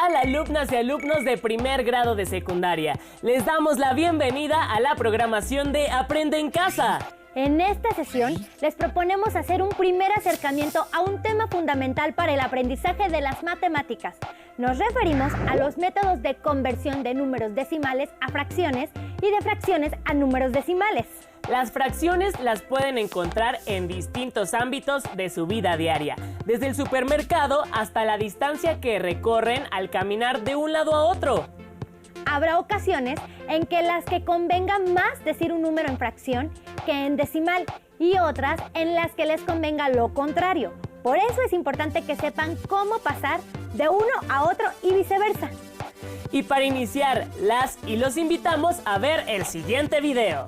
tal, alumnas y alumnos de primer grado de secundaria? Les damos la bienvenida a la programación de Aprende en Casa. En esta sesión les proponemos hacer un primer acercamiento a un tema fundamental para el aprendizaje de las matemáticas. Nos referimos a los métodos de conversión de números decimales a fracciones y de fracciones a números decimales. Las fracciones las pueden encontrar en distintos ámbitos de su vida diaria, desde el supermercado hasta la distancia que recorren al caminar de un lado a otro. Habrá ocasiones en que las que convenga más decir un número en fracción que en decimal y otras en las que les convenga lo contrario. Por eso es importante que sepan cómo pasar de uno a otro y viceversa. Y para iniciar, las y los invitamos a ver el siguiente video.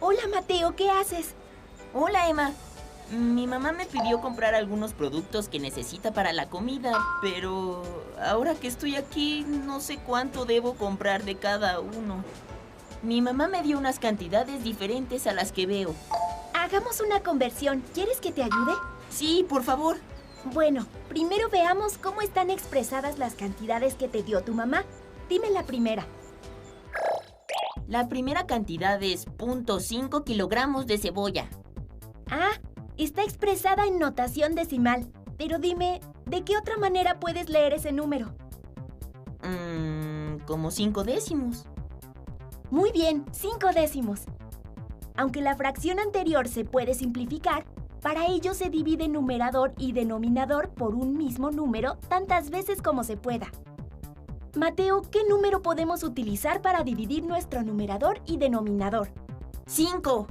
Hola Mateo, ¿qué haces? Hola Emma. Mi mamá me pidió comprar algunos productos que necesita para la comida, pero ahora que estoy aquí no sé cuánto debo comprar de cada uno. Mi mamá me dio unas cantidades diferentes a las que veo. Hagamos una conversión. ¿Quieres que te ayude? Sí, por favor. Bueno, primero veamos cómo están expresadas las cantidades que te dio tu mamá. Dime la primera. La primera cantidad es 0.5 kilogramos de cebolla. Ah, está expresada en notación decimal. Pero dime, ¿de qué otra manera puedes leer ese número? Como 5 décimos. Muy bien, 5 décimos. Aunque la fracción anterior se puede simplificar, para ello se divide numerador y denominador por un mismo número tantas veces como se pueda. Mateo, ¿qué número podemos utilizar para dividir nuestro numerador y denominador? 5.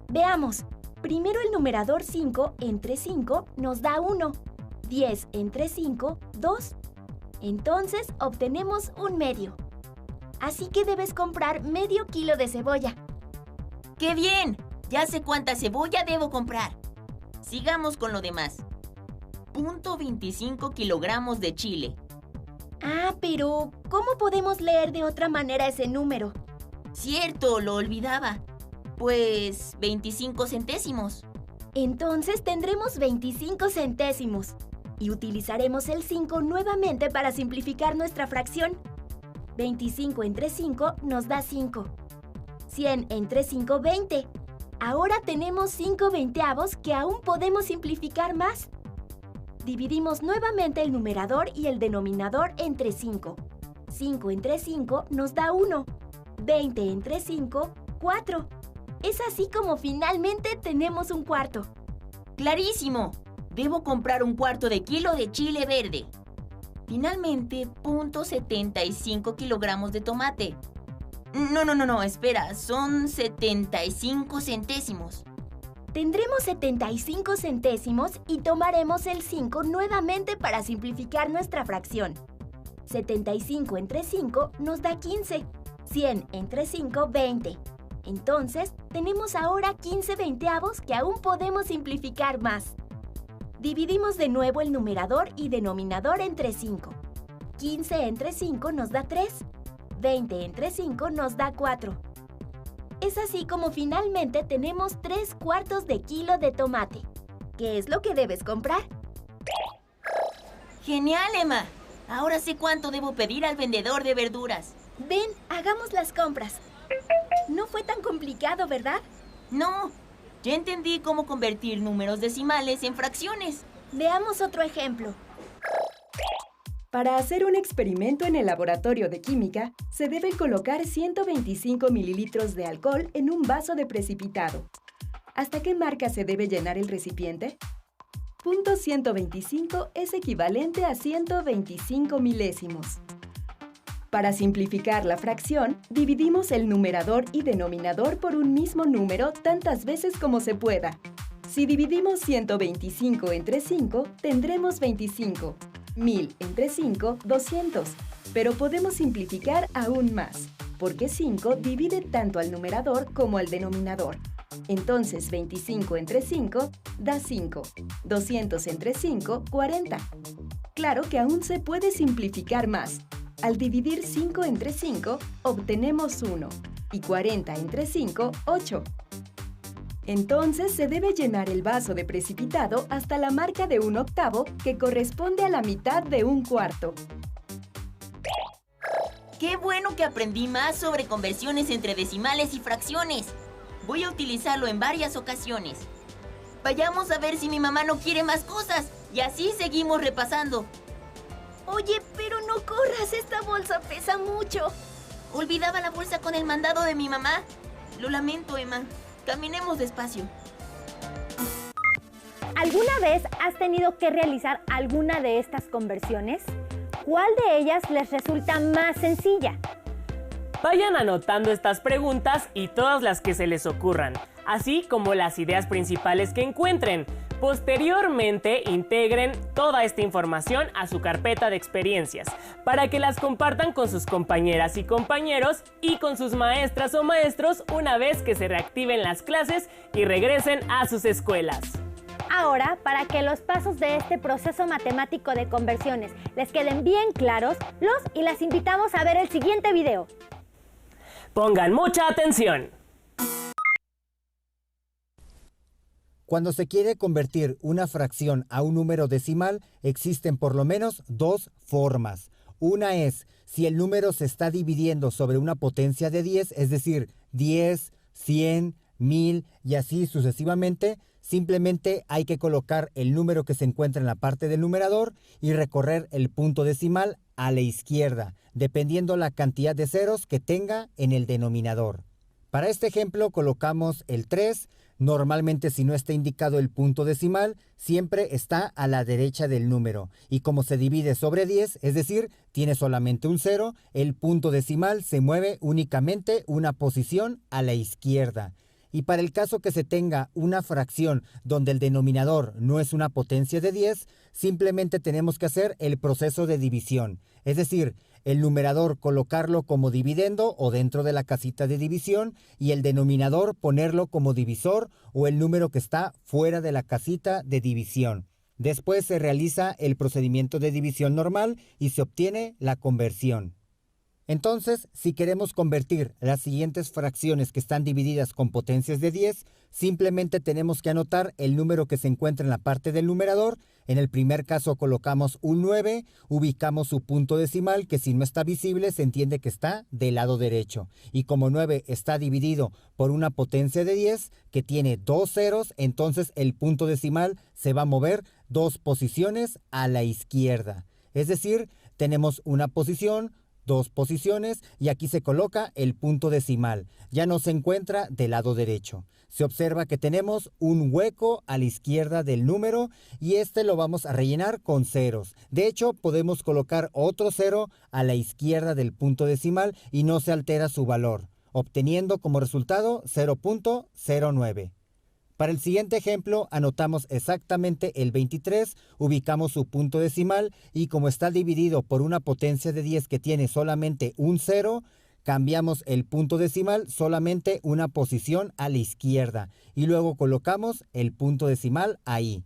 Veamos. Primero el numerador 5 entre 5 nos da 1. 10 entre 5, 2. Entonces obtenemos un medio. Así que debes comprar medio kilo de cebolla. ¡Qué bien! Ya sé cuánta cebolla debo comprar. Sigamos con lo demás. 0.25 kilogramos de chile. Ah, pero ¿cómo podemos leer de otra manera ese número? Cierto, lo olvidaba. Pues 25 centésimos. Entonces tendremos 25 centésimos. Y utilizaremos el 5 nuevamente para simplificar nuestra fracción. 25 entre 5 nos da 5. 100 entre 5, 20. Ahora tenemos 5 veinteavos que aún podemos simplificar más. Dividimos nuevamente el numerador y el denominador entre 5. 5 entre 5 nos da 1. 20 entre 5, 4. Es así como finalmente tenemos un cuarto. ¡Clarísimo! Debo comprar un cuarto de kilo de chile verde. Finalmente, 0.75 kilogramos de tomate. No, espera, son 75 centésimos. Tendremos 75 centésimos y tomaremos el 5 nuevamente para simplificar nuestra fracción. 75 entre 5 nos da 15. 100 entre 5, 20. Entonces, tenemos ahora 15 veinteavos que aún podemos simplificar más. Dividimos de nuevo el numerador y denominador entre 5. 15 entre 5 nos da 3. 20 entre 5 nos da 4. Es así como finalmente tenemos 3 cuartos de kilo de tomate. ¿Qué es lo que debes comprar? ¡Genial, Emma! Ahora sé cuánto debo pedir al vendedor de verduras. Ven, hagamos las compras. No fue tan complicado, ¿verdad? No, ya entendí cómo convertir números decimales en fracciones. Veamos otro ejemplo. Para hacer un experimento en el laboratorio de química, se debe colocar 125 mililitros de alcohol en un vaso de precipitado. ¿Hasta qué marca se debe llenar el recipiente? Punto 125 es equivalente a 125 milésimos. Para simplificar la fracción, dividimos el numerador y denominador por un mismo número tantas veces como se pueda. Si dividimos 125 entre 5, tendremos 25. 1000 entre 5, 200. Pero podemos simplificar aún más, porque 5 divide tanto al numerador como al denominador. Entonces 25 entre 5 da 5. 200 entre 5, 40. Claro que aún se puede simplificar más. Al dividir 5 entre 5, obtenemos 1. Y 40 entre 5, 8. Entonces se debe llenar el vaso de precipitado hasta la marca de 1/8, que corresponde a la mitad de 1/4. ¡Qué bueno que aprendí más sobre conversiones entre decimales y fracciones! Voy a utilizarlo en varias ocasiones. Vayamos a ver si mi mamá no quiere más cosas y así seguimos repasando. Oye, pero no corras, esta bolsa pesa mucho. Olvidaba la bolsa con el mandado de mi mamá. Lo lamento, Emma. Caminemos despacio. ¿Alguna vez has tenido que realizar alguna de estas conversiones? ¿Cuál de ellas les resulta más sencilla? Vayan anotando estas preguntas y todas las que se les ocurran, así como las ideas principales que encuentren. Posteriormente, integren toda esta información a su carpeta de experiencias para que las compartan con sus compañeras y compañeros y con sus maestras o maestros una vez que se reactiven las clases y regresen a sus escuelas. Ahora, para que los pasos de este proceso matemático de conversiones les queden bien claros, los y las invitamos a ver el siguiente video. Pongan mucha atención. Cuando se quiere convertir una fracción a un número decimal, existen por lo menos dos formas. Una es si el número se está dividiendo sobre una potencia de 10, es decir, 10, 100, 1000 y así sucesivamente. Simplemente hay que colocar el número que se encuentra en la parte del numerador y recorrer el punto decimal a la izquierda, dependiendo la cantidad de ceros que tenga en el denominador. Para este ejemplo colocamos el 3. Normalmente, si no está indicado el punto decimal, siempre está a la derecha del número. Y como se divide sobre 10, es decir, tiene solamente un 0, el punto decimal se mueve únicamente una posición a la izquierda. Y para el caso que se tenga una fracción donde el denominador no es una potencia de 10, simplemente tenemos que hacer el proceso de división. Es decir, el numerador colocarlo como dividendo o dentro de la casita de división y el denominador ponerlo como divisor o el número que está fuera de la casita de división. Después se realiza el procedimiento de división normal y se obtiene la conversión. Entonces, si queremos convertir las siguientes fracciones que están divididas con potencias de 10, simplemente tenemos que anotar el número que se encuentra en la parte del numerador. En el primer caso colocamos un 9, ubicamos su punto decimal, que si no está visible se entiende que está del lado derecho. Y como 9 está dividido por una potencia de 10 que tiene dos ceros, entonces el punto decimal se va a mover 2 posiciones a la izquierda. Es decir, tenemos una posición, 2 posiciones y aquí se coloca el punto decimal. Ya no se encuentra del lado derecho. Se observa que tenemos un hueco a la izquierda del número y este lo vamos a rellenar con ceros. De hecho, podemos colocar otro 0 a la izquierda del punto decimal y no se altera su valor, obteniendo como resultado 0.09. Para el siguiente ejemplo, anotamos exactamente el 23, ubicamos su punto decimal y como está dividido por una potencia de 10 que tiene solamente un 0, cambiamos el punto decimal solamente una posición a la izquierda y luego colocamos el punto decimal ahí.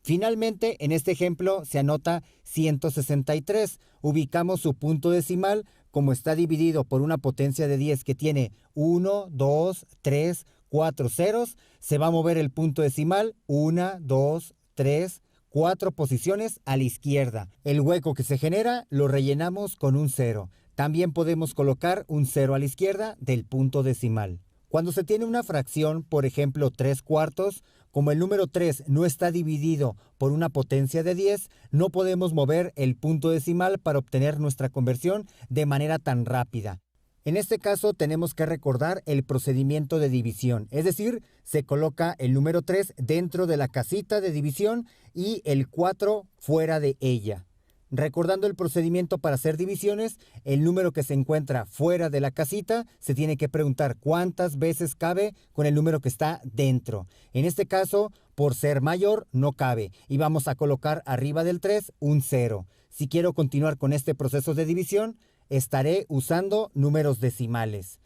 Finalmente, en este ejemplo se anota 163, ubicamos su punto decimal, como está dividido por una potencia de 10 que tiene 1, 2, 3, 4 ceros, se va a mover el punto decimal 1, 2, 3, 4 posiciones a la izquierda. El hueco que se genera lo rellenamos con un 0. También podemos colocar un 0 a la izquierda del punto decimal. Cuando se tiene una fracción, por ejemplo 3/4, como el número 3 no está dividido por una potencia de 10, no podemos mover el punto decimal para obtener nuestra conversión de manera tan rápida. En este caso tenemos que recordar el procedimiento de división, es decir, se coloca el número 3 dentro de la casita de división y el 4 fuera de ella. Recordando el procedimiento para hacer divisiones, el número que se encuentra fuera de la casita se tiene que preguntar cuántas veces cabe con el número que está dentro. En este caso, por ser mayor, no cabe y vamos a colocar arriba del 3 un 0. Si quiero continuar con este proceso de división, estaré usando números decimales.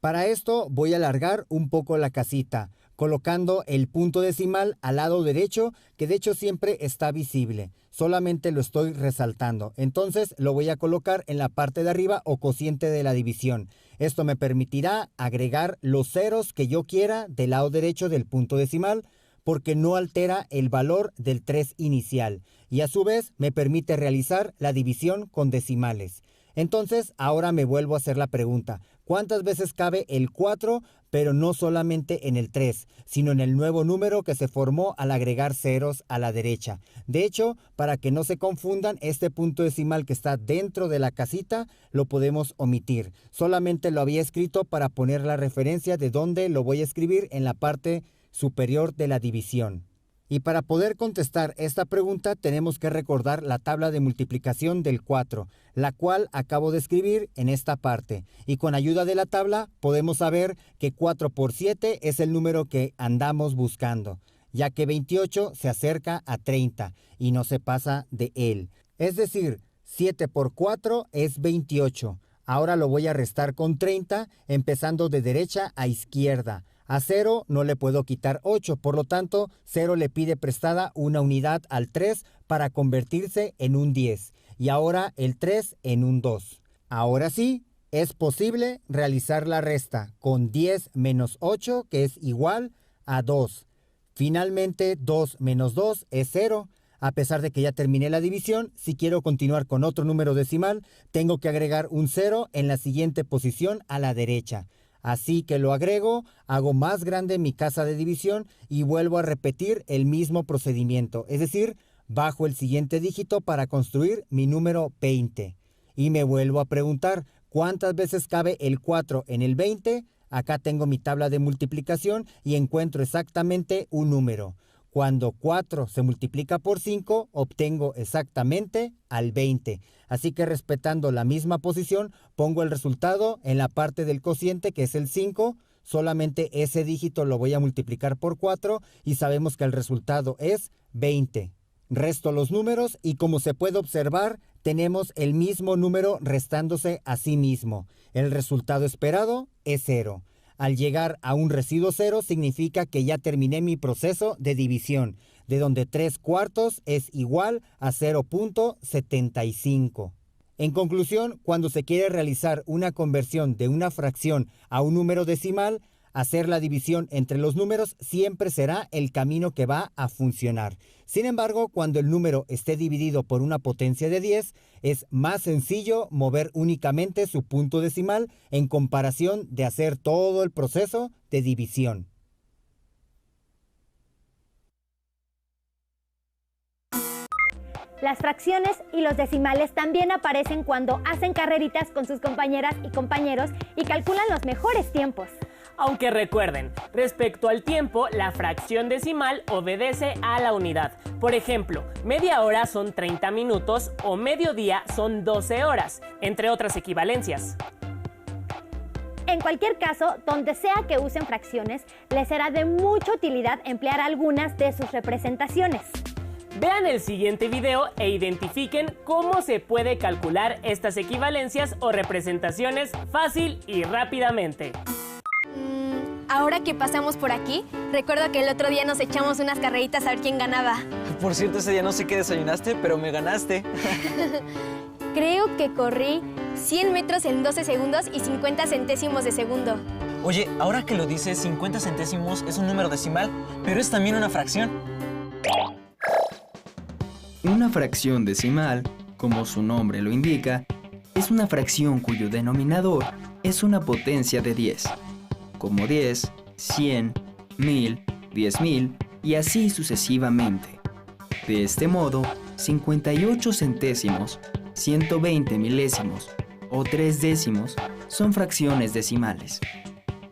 Para esto voy a alargar un poco la casita, colocando el punto decimal al lado derecho, que de hecho siempre está visible. Solamente lo estoy resaltando. Entonces lo voy a colocar en la parte de arriba o cociente de la división. Esto me permitirá agregar los ceros que yo quiera del lado derecho del punto decimal, porque no altera el valor del 3 inicial. Y a su vez me permite realizar la división con decimales. Entonces, ahora me vuelvo a hacer la pregunta, ¿cuántas veces cabe el 4, pero no solamente en el 3, sino en el nuevo número que se formó al agregar ceros a la derecha? De hecho, para que no se confundan, este punto decimal que está dentro de la casita lo podemos omitir. Solamente lo había escrito para poner la referencia de dónde lo voy a escribir en la parte superior de la división. Y para poder contestar esta pregunta tenemos que recordar la tabla de multiplicación del 4, la cual acabo de escribir en esta parte. Y con ayuda de la tabla podemos saber que 4 por 7 es el número que andamos buscando, ya que 28 se acerca a 30 y no se pasa de él. Es decir, 7 por 4 es 28. Ahora lo voy a restar con 30, empezando de derecha a izquierda. A 0 no le puedo quitar 8, por lo tanto 0 le pide prestada una unidad al 3 para convertirse en un 10 y ahora el 3 en un 2. Ahora sí, es posible realizar la resta con 10 menos 8, que es igual a 2. Finalmente 2 menos 2 es 0. A pesar de que ya terminé la división, si quiero continuar con otro número decimal, tengo que agregar un 0 en la siguiente posición a la derecha. Así que lo agrego, hago más grande mi casa de división y vuelvo a repetir el mismo procedimiento. Es decir, bajo el siguiente dígito para construir mi número 20. Y me vuelvo a preguntar, ¿cuántas veces cabe el 4 en el 20? Acá tengo mi tabla de multiplicación y encuentro exactamente un número. Cuando 4 se multiplica por 5, obtengo exactamente al 20. Así que respetando la misma posición, pongo el resultado en la parte del cociente, que es el 5. Solamente ese dígito lo voy a multiplicar por 4 y sabemos que el resultado es 20. Resto los números y como se puede observar, tenemos el mismo número restándose a sí mismo. El resultado esperado es 0. Al llegar a un residuo 0 significa que ya terminé mi proceso de división, de donde 3/4 es igual a 0.75. En conclusión, cuando se quiere realizar una conversión de una fracción a un número decimal, hacer la división entre los números siempre será el camino que va a funcionar. Sin embargo, cuando el número esté dividido por una potencia de 10, es más sencillo mover únicamente su punto decimal en comparación de hacer todo el proceso de división. Las fracciones y los decimales también aparecen cuando hacen carreritas con sus compañeras y compañeros y calculan los mejores tiempos. Aunque recuerden, respecto al tiempo, la fracción decimal obedece a la unidad. Por ejemplo, media hora son 30 minutos o mediodía son 12 horas, entre otras equivalencias. En cualquier caso, donde sea que usen fracciones, les será de mucha utilidad emplear algunas de sus representaciones. Vean el siguiente video e identifiquen cómo se puede calcular estas equivalencias o representaciones fácil y rápidamente. Ahora que pasamos por aquí, recuerdo que el otro día nos echamos unas carreritas a ver quién ganaba. Por cierto, ese día no sé qué desayunaste, pero me ganaste. Creo que corrí 100 metros en 12 segundos y 50 centésimos de segundo. Oye, ahora que lo dices, 50 centésimos es un número decimal, pero es también una fracción. Una fracción decimal, como su nombre lo indica, es una fracción cuyo denominador es una potencia de 10. Como 10, 100, 1000, 10.000 y así sucesivamente. De este modo, 58 centésimos, 120 milésimos o 3 décimos son fracciones decimales.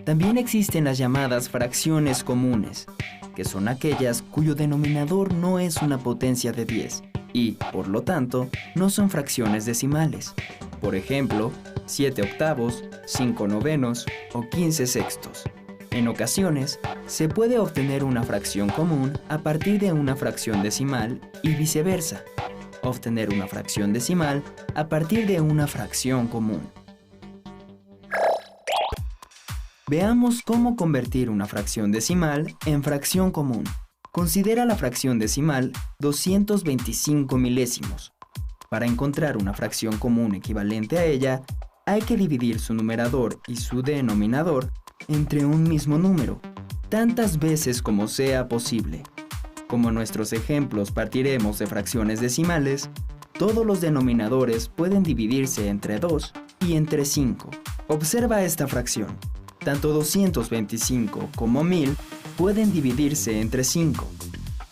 También existen las llamadas fracciones comunes, que son aquellas cuyo denominador no es una potencia de 10 y, por lo tanto, no son fracciones decimales. Por ejemplo, 7 octavos, 5 novenos o 15 sextos. En ocasiones, se puede obtener una fracción común a partir de una fracción decimal y viceversa. Obtener una fracción decimal a partir de una fracción común. Veamos cómo convertir una fracción decimal en fracción común. Considera la fracción decimal 225 milésimos. Para encontrar una fracción común equivalente a ella, hay que dividir su numerador y su denominador entre un mismo número, tantas veces como sea posible. Como en nuestros ejemplos partiremos de fracciones decimales, todos los denominadores pueden dividirse entre 2 y entre 5. Observa esta fracción. Tanto 225 como 1000 pueden dividirse entre 5.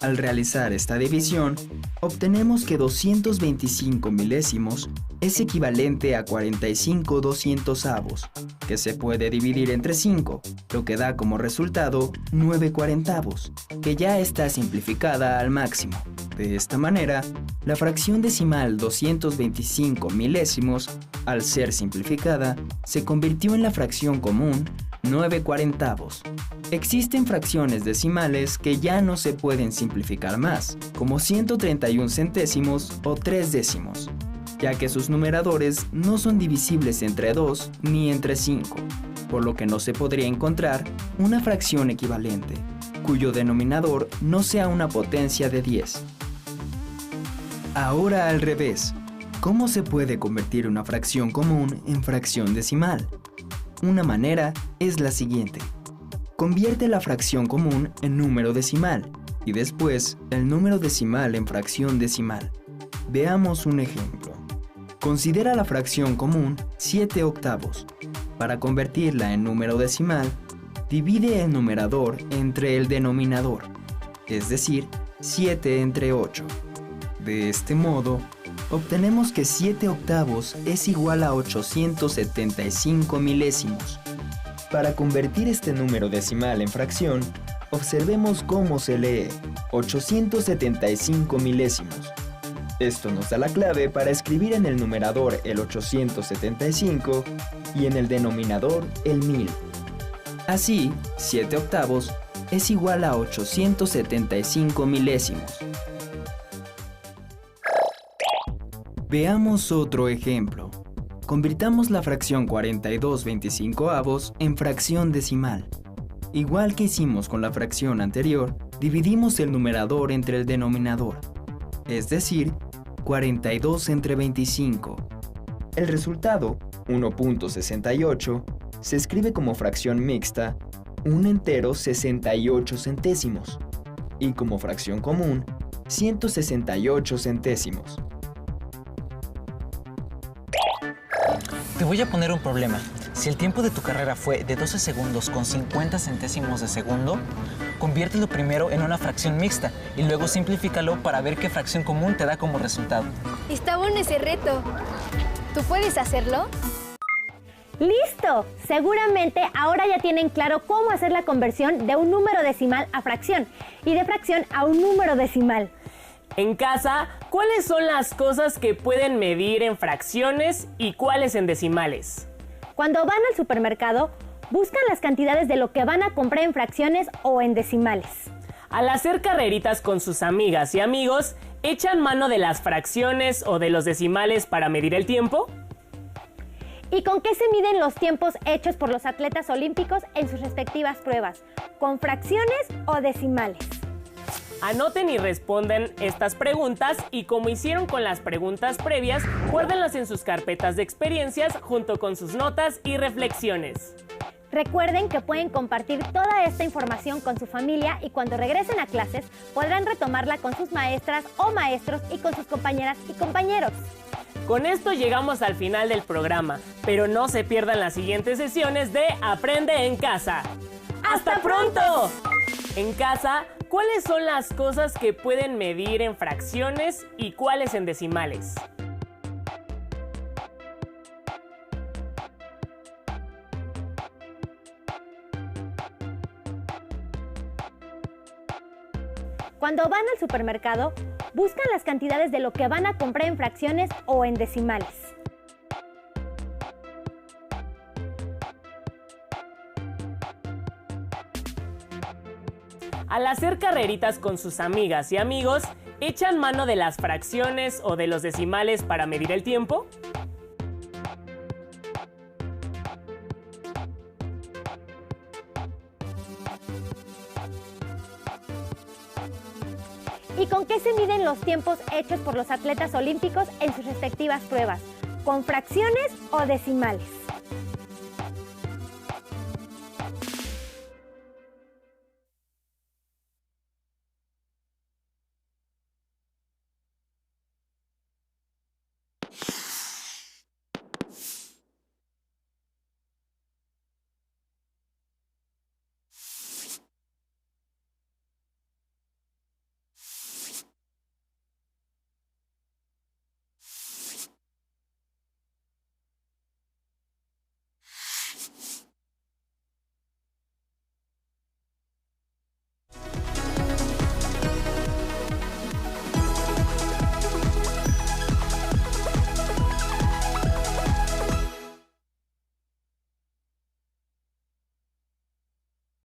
Al realizar esta división, obtenemos que 225 milésimos es equivalente a 45 200avos, que se puede dividir entre 5, lo que da como resultado 9 40avos, que ya está simplificada al máximo. De esta manera, la fracción decimal 225 milésimos, al ser simplificada, se convirtió en la fracción común 9 40avos. Existen fracciones decimales que ya no se pueden simplificar más, como 131 centésimos o 3 décimos, ya que sus numeradores no son divisibles entre 2 ni entre 5, por lo que no se podría encontrar una fracción equivalente, cuyo denominador no sea una potencia de 10. Ahora al revés, ¿cómo se puede convertir una fracción común en fracción decimal? Una manera es la siguiente. Convierte la fracción común en número decimal y después el número decimal en fracción decimal. Veamos un ejemplo. Considera la fracción común 7 octavos. Para convertirla en número decimal, divide el numerador entre el denominador, es decir, 7 entre 8. De este modo, obtenemos que 7 octavos es igual a 875 milésimos. Para convertir este número decimal en fracción, observemos cómo se lee 875 milésimos. Esto nos da la clave para escribir en el numerador el 875 y en el denominador el 1000. Así, 7 octavos es igual a 875 milésimos. Veamos otro ejemplo. Convirtamos la fracción 42 25avos en fracción decimal. Igual que hicimos con la fracción anterior, dividimos el numerador entre el denominador, es decir, 42 entre 25. El resultado, 1.68, se escribe como fracción mixta, un entero 68 centésimos, y como fracción común, 168 centésimos. Te voy a poner un problema. Si el tiempo de tu carrera fue de 12 segundos con 50 centésimos de segundo, conviértelo primero en una fracción mixta y luego simplifícalo para ver qué fracción común te da como resultado. Está bueno ese reto. ¿Tú puedes hacerlo? ¡Listo! Seguramente ahora ya tienen claro cómo hacer la conversión de un número decimal a fracción y de fracción a un número decimal. En casa, ¿cuáles son las cosas que pueden medir en fracciones y cuáles en decimales? Cuando van al supermercado, buscan las cantidades de lo que van a comprar en fracciones o en decimales. Al hacer carreritas con sus amigas y amigos, ¿echan mano de las fracciones o de los decimales para medir el tiempo? ¿Y con qué se miden los tiempos hechos por los atletas olímpicos en sus respectivas pruebas? ¿Con fracciones o decimales? Anoten y responden estas preguntas y como hicieron con las preguntas previas, guárdenlas en sus carpetas de experiencias junto con sus notas y reflexiones. Recuerden que pueden compartir toda esta información con su familia y cuando regresen a clases podrán retomarla con sus maestras o maestros y con sus compañeras y compañeros. Con esto llegamos al final del programa, pero no se pierdan las siguientes sesiones de Aprende en Casa. ¡Hasta pronto! En casa, ¿cuáles son las cosas que pueden medir en fracciones y cuáles en decimales? Cuando van al supermercado, buscan las cantidades de lo que van a comprar en fracciones o en decimales. Al hacer carreritas con sus amigas y amigos, ¿echan mano de las fracciones o de los decimales para medir el tiempo? ¿Y con qué se miden los tiempos hechos por los atletas olímpicos en sus respectivas pruebas? ¿Con fracciones o decimales?